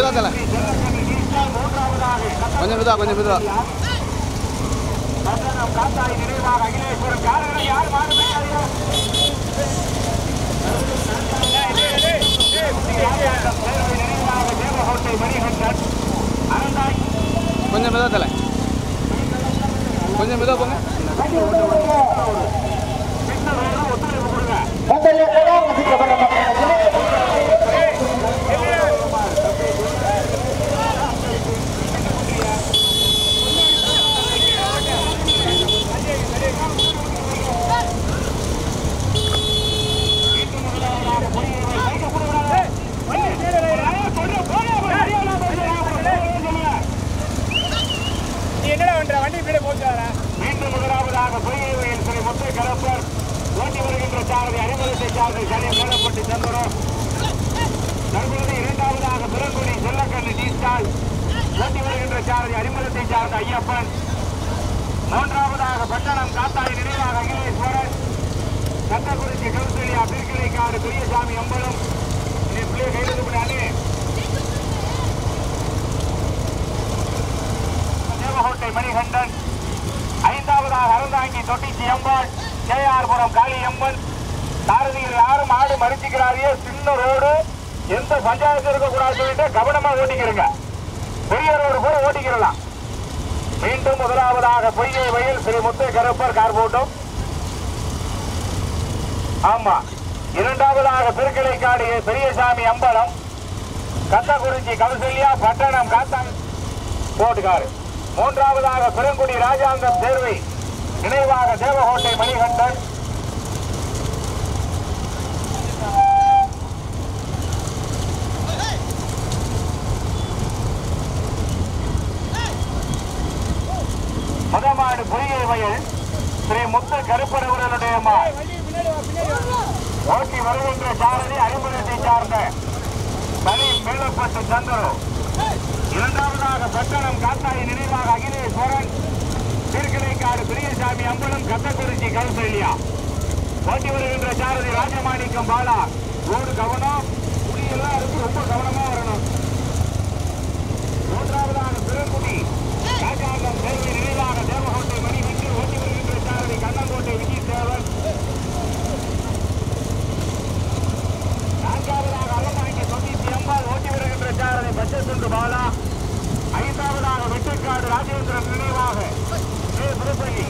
மெதுவா தல. கொஞ்சம் மெதுவா கொஞ்சம் மெதுவா. காத்தாய் நினைவாக அகிலேஸ்வரன் காரணம் யார் மாறு நினைவாக தேவகோட்டை மணிகண்டன் அறந்தாய். கொஞ்சம் மெதுவா தல. கொஞ்சம் மெதுவா போங்க. ஒத்துழைப்பு கொடுங்க. மீண்டும் முதலாவதாக பொய்யவையில் ஸ்ரீ முத்து கலப்பர் ஓட்டி வருகின்ற சாரதி அறிமுகத்தை சார்ந்த கனியம் மேலப்பட்டு சந்திரம். தற்பொழுது இரண்டாவதாக பிறங்குடி செல்லக்கண்ணு டீஸ்டால் ஓட்டி வருகின்ற சாரதி அறிமுகத்தை சார்ந்த ஐயப்பன். மூன்றாவதாக பட்டணம் காத்தாய் நினைவாக அகிலேஸ்வரன். கத்தக்குறிச்சி கவுசலியா திருக்கிளைக்காடு பெரியசாமி அம்பலம். பிள்ளைய கைது பண்ணி தேவகோட்டை மணிகண்டன். ஐந்தாவதாக அறந்தாங்கி தொட்டிச்சி அம்பாள் கேஆர்புரம் காளியம்மன். சாரதிகள் யாரும் ஆடு மறிச்சுக்கிறாரே, சின்ன ரோடு, எந்த பஞ்சாயத்து இருக்கக்கூடாது சொல்லிட்டு கவனமா ஓட்டிக்கிறங்க. பெரிய ரோடு கூட ஓட்டிக்கிறலாம். மீண்டும் முதலாவதாக பொய்கை வயல் ஸ்ரீ முத்து கருப்பர் கார்போட்டம். ஆமா. இரண்டாவதாக திருக்கிளைக்காடு பெரியசாமி அம்பலம். கத்தக்குறிச்சி கவுசல்யா பட்டணம் காத்தான் போட்டுக்காரு. மூன்றாவதாக பெருங்குடி ராஜாங்கம் தேர்வை நினைவாக தேவகோட்டை மணிகண்டன். முதமாடு பொய்கை வயல் ஸ்ரீ முத்து கருப்பர் அவர்களுடைய ஓட்டி வருகின்ற சாரதி அறிமுகத்தை சார்ந்த தனி மேலப்பட்டு சந்தரு. இரண்டாவதாக பட்டணம் காத்தாய் நினைவாக அகிலேஸ்வரன். திருக்கிளைக்காடு பெரியசாமி அம்பலம் கத்தக்குறிச்சி கவுசல்யா ஓட்டி வருகின்ற சாரதி ராஜமாணிக்கம் பாலா. ரோடு கவனம், குடியெல்லாம் இருக்கு, ரொம்ப கவனமா வரணும். மூன்றாவதாக பிறங்குடி ராஜாங்கம் தேர்வை நினைவாக தேவகோட்டை மணிகண்டன் ஓட்டி வருகின்ற சாரதி கண்ணங்கோட்டை விஜய் சேவன். நான்காவதாக அலமாங்கி தொண்ணூத்தி அம்பாள் ஓட்டி வருகின்ற சாரதி பச்சைத்துண்டு பாலா. ஐந்தாவதாக வெட்டுக்காடு ராஜேந்திரன் நினைவாக புதுப்பள்ளி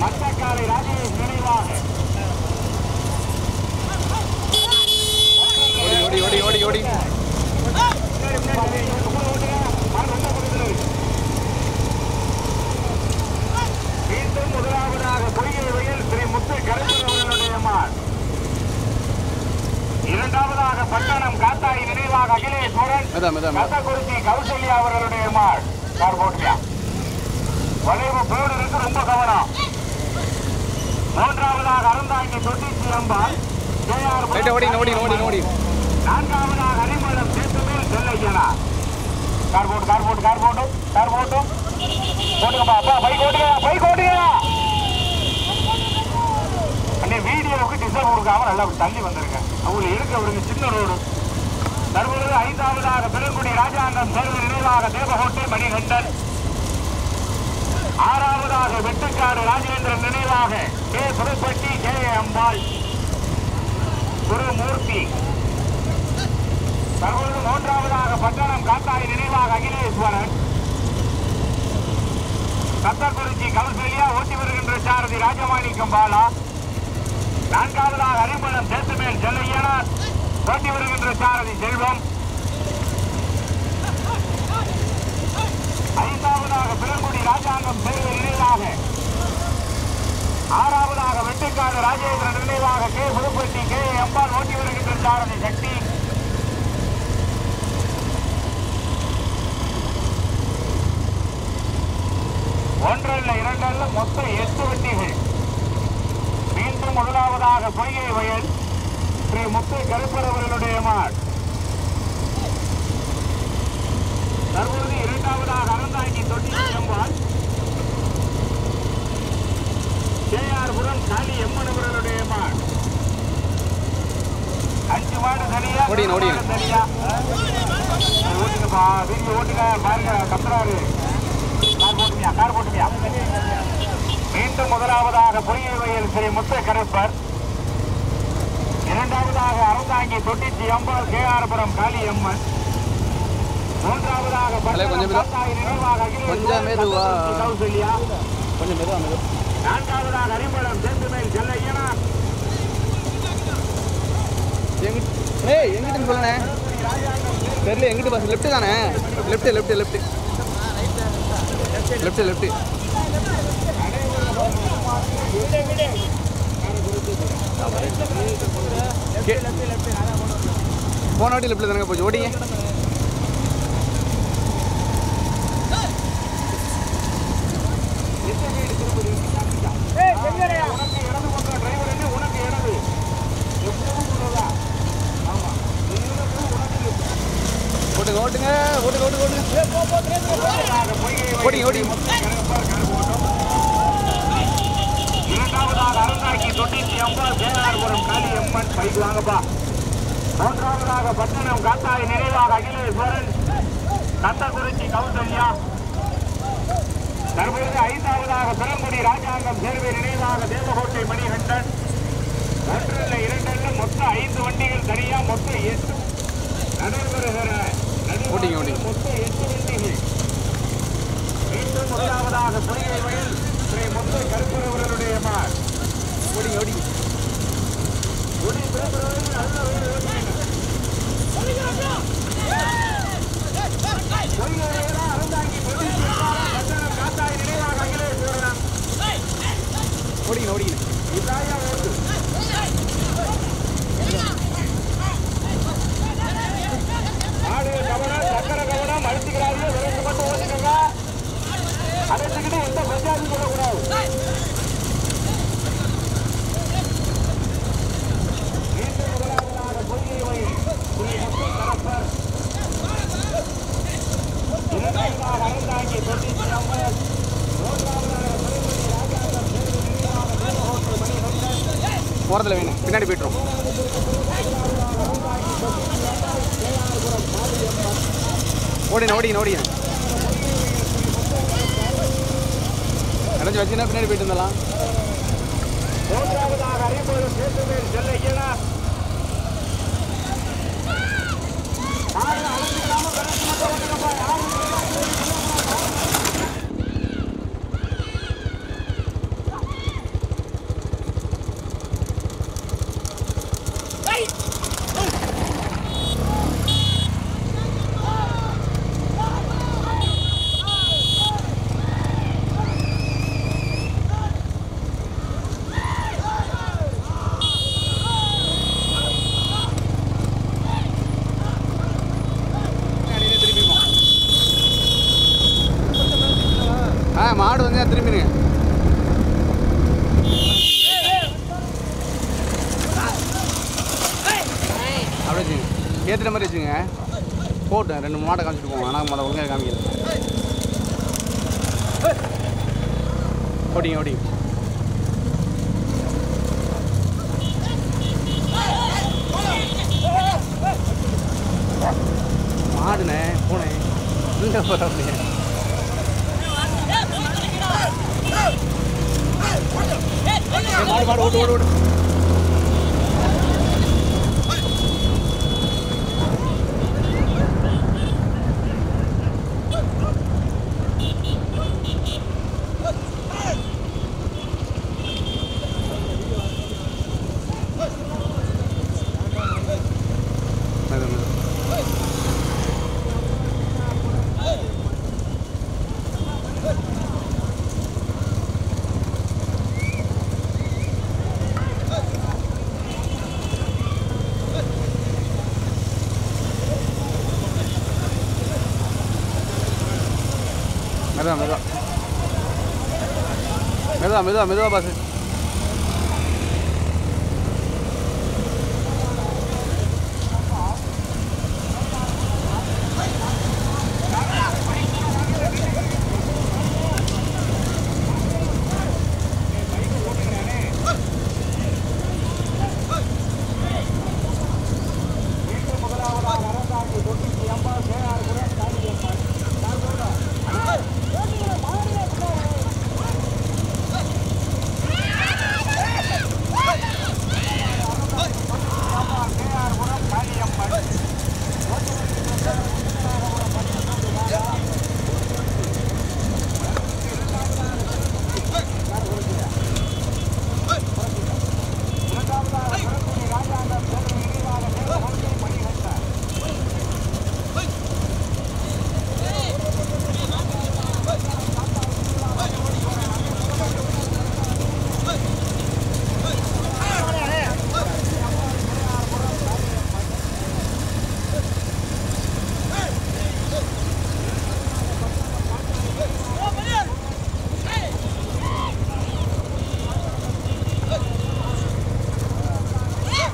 மட்டக்காலை ராஜேஷ் நினைவாக. ஓடி ஓடி ஓடி ஓடி. மீண்டும் முதலாவதாக பொய்கை வயல் ஸ்ரீ முத்து கருப்பர் அவர்களுடைய மாள். இரண்டாவதாக பட்டணம் காத்தாய் நினைவாக அகிலேஸ்வரன். கத்தக்குறிச்சி கவுசல்யா அவர்களுடைய மாள் கார்போட்டியா. வளைவு போடு இருக்கு, ரொம்ப கவனம். மூன்றாவதாக அறந்தாங்கி தொட்டிச்சி அம்பாள். நான்காவதாக அரிமளம் சேத்துமேல் செல்லையனா. கார்போட்டு கார்போட்டு கார்போட்டு கார்போட்டு போட்டுக்கப்பா. அப்பா பைக் ஓட்டுங்க, பைக் ஓட்டுங்க. அண்ணே வீடியோவுக்கு டிஸ்டர்ப் கொடுக்காம நல்லா தள்ளி வந்திருக்க. அவங்களுக்கு இருக்க ஒரு சின்ன ரோடு. தற்பொழுது ஐந்தாவதாக பெருங்குடி ராஜாங்கம் தேர்வு நினைவாக தேவகோட்டை மணிகண்டன். ஆறாவதாக வெட்டுக்காடு ராஜேந்திரன் நினைவாக கே புதுப்பட்டி கே அம்பாள் குருமூர்த்தி. தற்பொழுது மூன்றாவதாக பட்டணம் காத்தாய் நினைவாக அகிலேஸ்வரன். கத்தக்குறிச்சி கவுசல்யா ஓட்டி வருகின்ற சாரதி ராஜமாணிக்கம் பாலா. நான்காவதாக அரிமளம் சேத்துமேல் செல்லையனார் ஓட்டி வருகின்ற சாரதி செல்வம். ஐந்தாவதாக பிறங்குடி ராஜாங்கம் தேர்வு நினைவாக. ஆறாவதாக வெட்டுக்காடு ராஜேந்திரன் நினைவாக கே புதுப்பட்டி கே அம்பாள் ஓட்டி வருகின்ற சாரதி சக்தி. ஒன்றல்ல இரண்டல்ல மொத்தம் 8 வண்டிகள். மீண்டும் முதலாவதாக பொய்கை வயல் ஸ்ரீ முத்து கருப்பர் அவர்களுடைய மாள். தற்பொழுது இரண்டாவதாக அறந்தாங்கி தொட்டிச்சி அம்பாள். கேஆர்புரம் காளி எம்மன் அவர்களுடைய மாள். 5 ஓடிங்க ஓடிங்க. ஓட்டுங்கப்பா, வீட்டுக்கு ஓட்டுங்க. பாருங்க கத்துறாரு. கார் போட்டுமியா. மீண்டும் முதலாவதாக பொய்கை வயல் ஸ்ரீ முத்து கருப்பர், இரண்டாவதாக அறந்தாங்கி தொட்டிச்சி அம்பாள் கேஆர்புரம் காளியம்மன், மூன்றாவதாக கொஞ்சம் மெதுவா கௌசல்யா, கொஞ்சம் மெதுவா மெதுவா. நான்காவதாக அரிமளம் செந்துமேல் செல்லையனா. எங்கிட்டுன்னு சொல்லணே தெரியல. எங்கிட்டு பஸ் லெஃப்ட் தானே? Left left left left left. போன வாட்டி லெஃப்ட்ல தானே போச்சு. ஓடிங்க. ஓட்டுங்க ஓட்டுங்க ஓட்டுங்க ஓட்டுங்க ஓட்டுங்க ஓடிங்க ஓடிங்க. இரண்டாவதாக அறந்தாங்கி தொட்டிச்சி அம்பாள் கேஆர்புரம் காளியம்மன். பைக் வாங்கப்பா. மூன்றாவதாக பட்டணம் காத்தாய் நினைவாக அகிலேஸ்வரன், கத்தக்குறிச்சி கௌசல்யா. தற்பொழுது ஐந்தாவதாக பெருங்குடி ராஜாங்கம் சேர்வை நினைவாக தேவகோட்டை மணிகண்டன். ஒன்றல்ல இரண்டல்ல மொத்தம் 5 வண்டிகள் தனியா, மொத்தம் 8 நடைபெறுகிற ஓடிங்க ஓடிங்க. மொத்தம் 8 வண்டிகள். மீண்டும் முதலாவதாக பொய்கை வயல் ஸ்ரீ முத்து கருப்பரவர்களுடைய மார். ஓடிங்க ஓடிங்க. ஓடிங்க ஓடிங்க. ஆடு கவனம், சக்கர கவனம், அழுத்திக்கிறாரு. விரைந்து மட்டும் ஓட்டுக்கங்க. அடைச்சுக்கிட்டு எந்த பஞ்சாயத்து சொல்லக்கூடாது. மீண்டும் முதலாவதாக பொய்கை வயல் ஸ்ரீ முத்து கருப்பர், இரண்டாவதாக அறந்தாங்கி தொட்டிச்சி அம்பாள், மூன்றாவதாக பெருங்குடி ராஜாங்கம் சேர்வை நினைவாக தேவகோட்டை மணிகண்டன். போகிறதுல வேணும், பின்னாடி போய்ட்டுரும். ஓடின ஓடிங்க ஓடிங்க. நினைச்சு வச்சுன்னா பின்னாடி போயிட்டு இருந்தலாம். மூன்றாவதாக அறிமுகம் சேர்த்துமேல் செல்லையனா. மாடு வந்து திரும்பிடுங்க. அப்படியே வச்சுங்க, ஏற்றுற மாதிரி வச்சுங்க. போட்டு 2 மாட்டை காமிச்சிட்டு போவோம். ஆனால் மாடை ஒழுங்காக காமிக்கல. ஓடிங்க ஓடிங்க. மாடுனே போனேன் இல்லை போகிற அப்படியே. மாடு மாடு ஓடு ஓடு ஓடு. மெதுவா மெதுவா மெதுவா மெதுவா மெதுவா பாஸ்.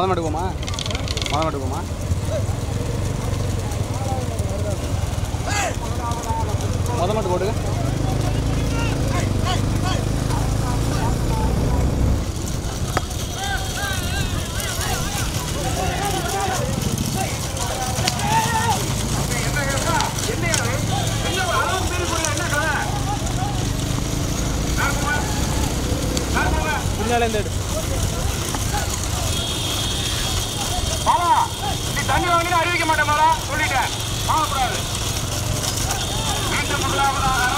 மொதல் மாட்டு போமா மொதல் மாட்டு போட்டுங்க. தண்ணி வாங்கினா அறிவிக்க மாட்டேன் மாடா, சொல்லிட்டேன். வாங்கக்கூடாது. மீண்டும் முதலாவதாக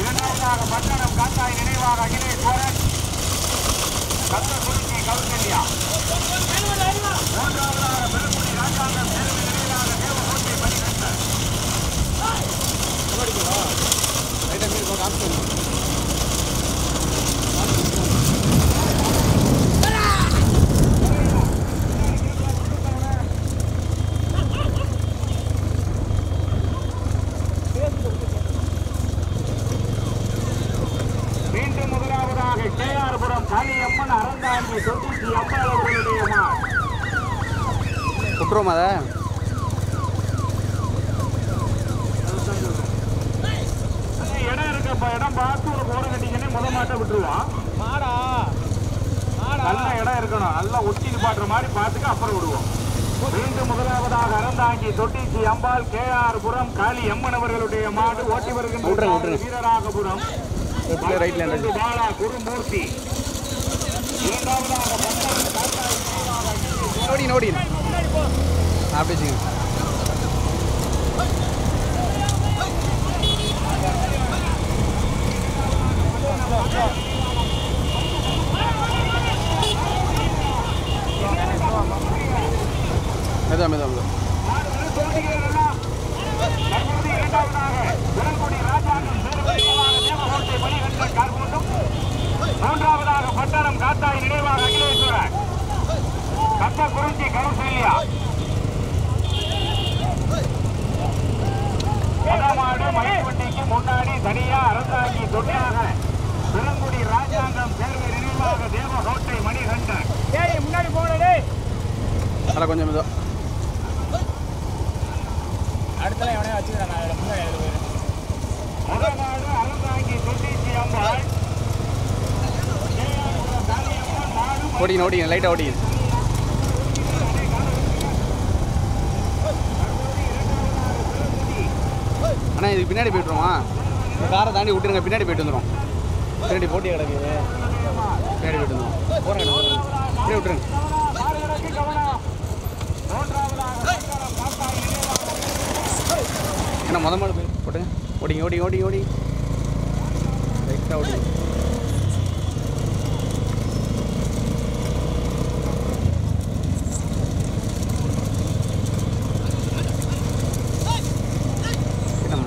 இரண்டாவதாக பட்டணம் காத்தாய் நினைவாக அகிலேஸ்வரன் கத்தகுறிச்சி கௌசல்யா. மூன்றாவதாக பெருங்குடி ராஜாங்கம் நினைவாக தேவகோட்டை மணிகண்டன். மீண்டும் முதலாவதாக கேஆர்புரம் காளியம்மன் அறந்தாங்கி தொட்டிச்சி அம்பாள் அவர்களுடைய மாள். விட்டுருவோம் அதை. இடம் இருக்கப்ப இடம் பார்த்து ஒரு ஓரம் கட்டிங்கன்னே முத மாட்டை விட்டுருவான். நல்ல இடம் இருக்கணும், நல்லா ஒட்டிக்கு பாட்டுற மாதிரி பார்த்துக்க, அப்புறம் விடுவோம். மீண்டும் முதலாவதாக அறந்தாங்கி தொட்டிச்சி அம்பாள் கேஆர்புரம் காளி அம்மன் அவர்களுடைய மாடு ஓட்டி வருகின்ற வீரராகபுரம் பாலா குருமூர்த்தி. இரண்டாவதாக நோடி அப்படி மெதா மூன்றாவதாக பட்டணம் காத்தாய் நினைவாக அகிலேஸ்வரன் கத்தகுறிச்சி கௌசல்யா. மாடு மலைப்பட்டிக்கு முன்னாடி தனியா அரசாங்கி தொட்டியாக பெருங்குடி ராஜாங்கம் தேர்வு நினைவாக தேவகோட்டை மணிகண்டன். முன்னாடி போனே அதில் கொஞ்சம் இதோ அடுத்த எவனே வச்சுக்கிறேன். முதலாடு அரசாங்கி தொட்டிச்சி அம்பாள் ஓடிங்க லைட்டாக ஓடிங்க. அண்ணா இதுக்கு பின்னாடி போய்ட்டுருமா? இந்த காரை தாண்டி விட்டுருங்க, பின்னாடி போய்ட்டு வந்துடும். பின்னாடி போட்டியை கிடக்குது, பின்னாடி போய்ட்டு வந்துடும். போகிறேன் அப்படியே விட்டுருங்க. ஏன்னா மொதல் மாடு போய் போட்டுங்க. ஓடி லைட்டாக ஓடி.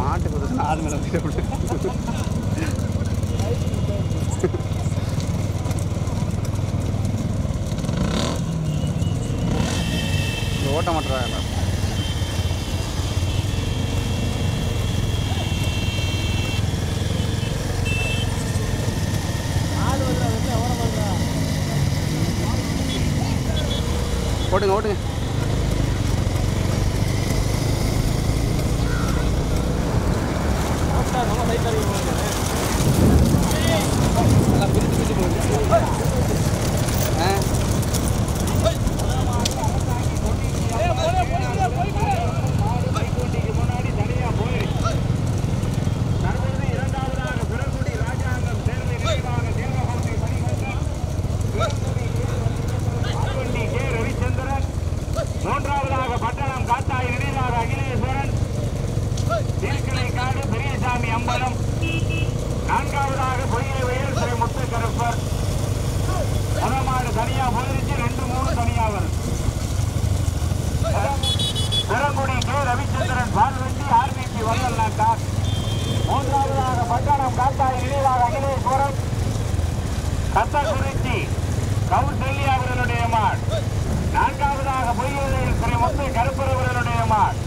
மாட்டுக்கு வந்து 4 மேலே போய் ஓட்ட மாட்டுறாங்க. ஓட்டுங்க மூன்றாவதாக பட்டணம் காத்தாய் நினைவாக அகிலேஸ்வரன் திருக்கிளைக்காடு பெரியசாமி அம்பலம். நான்காவதாக பொய்யை வயல் ஸ்ரீ முத்துக்கருப்பர். முதமாடு தனியா போயிருச்சு, 2-3 தனியாவர். பெருங்குடி கே ரவிச்சந்திரன் பால்வண்டி ஆர்பிபி வள்ளல் நாட்டார். மூன்றாவதாக பட்டணம் காத்தாய் நினைவாக அகிலேஸ்வரன் கத்தகுறிச்சி கௌசல்யா அவர்களுடைய மாட். நான்காவதாக பொய்யலையில் ஸ்ரீ முத்து கருப்பர் அவர்களுடைய மாட்.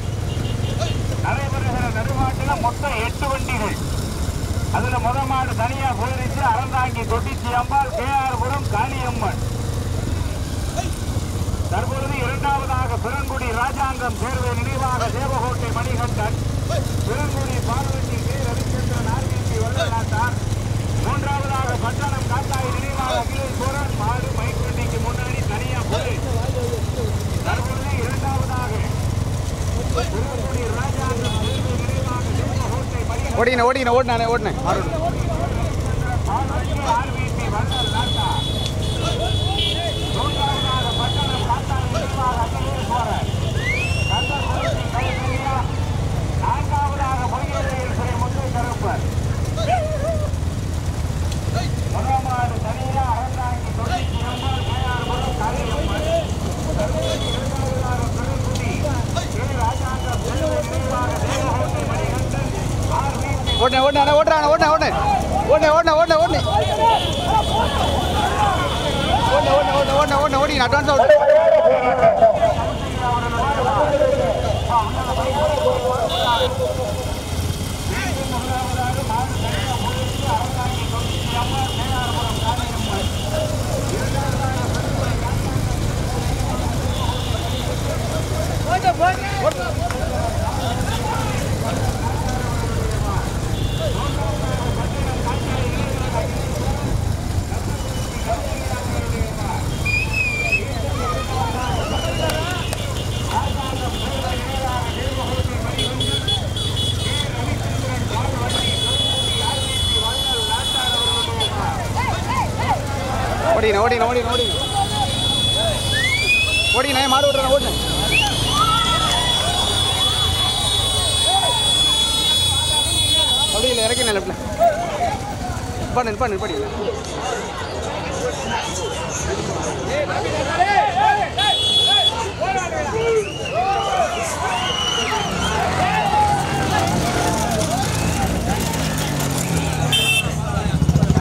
நடைபெறுகிற நடுமாட்டில் மொத்தம் 8 வண்டிகள். அதுல முத மாடு தனியா போயிருச்சு. அறந்தாங்கி தொட்டிச்சி அம்பாள், கேஆர்புரம் காளியம்மன். தற்பொழுது இரண்டாவதாக பெருங்குடி ராஜாங்கம் தேர்வை நினைவாக தேவகோட்டை மணிகண்டன், பெருங்குடி பார்வதி கே ரவிச்சந்திரன் ஆர்பிசி வல்லநாட்டார். மூன்றாவதாக பட்டணம் காத்தாய் நினைவாக அகிலேஸ்வரன். மாடு மைக்குண்டிக்கு முன்னாடி தனியா போய் தற்பொழுது இரண்டாவதாக பெருங்குடி ராஜாங்கம் தேர்வை நினைவாக தேவகோட்டை மணிகண்டன் ஓடினேன் ஆர்பிசி வல்லநாட்டார். மூன்றாவதாக பட்டணம் காத்தாய் நினைவாக அகிலேஸ்வரன். நான்காவதாக பொய்யலையில் சிறை முத்து கருப்பர். முதமாடு தனியா அறந்தாங்கி தொழிற்சி அம்பாள், கேஆர்புரம் காளியம்மன். இரண்டாவதாக பெருங்குடி கே ராஜாங்கம் தேர்வை நினைவாக தேவகோட்டை மணிகண்டன். ஓடி அட்வான்ஸ் ஓடினே மாடு ஓடுறேன் அப்படி இல்லை இறக்கினேன் லெஃப்டில் நிற்பாடு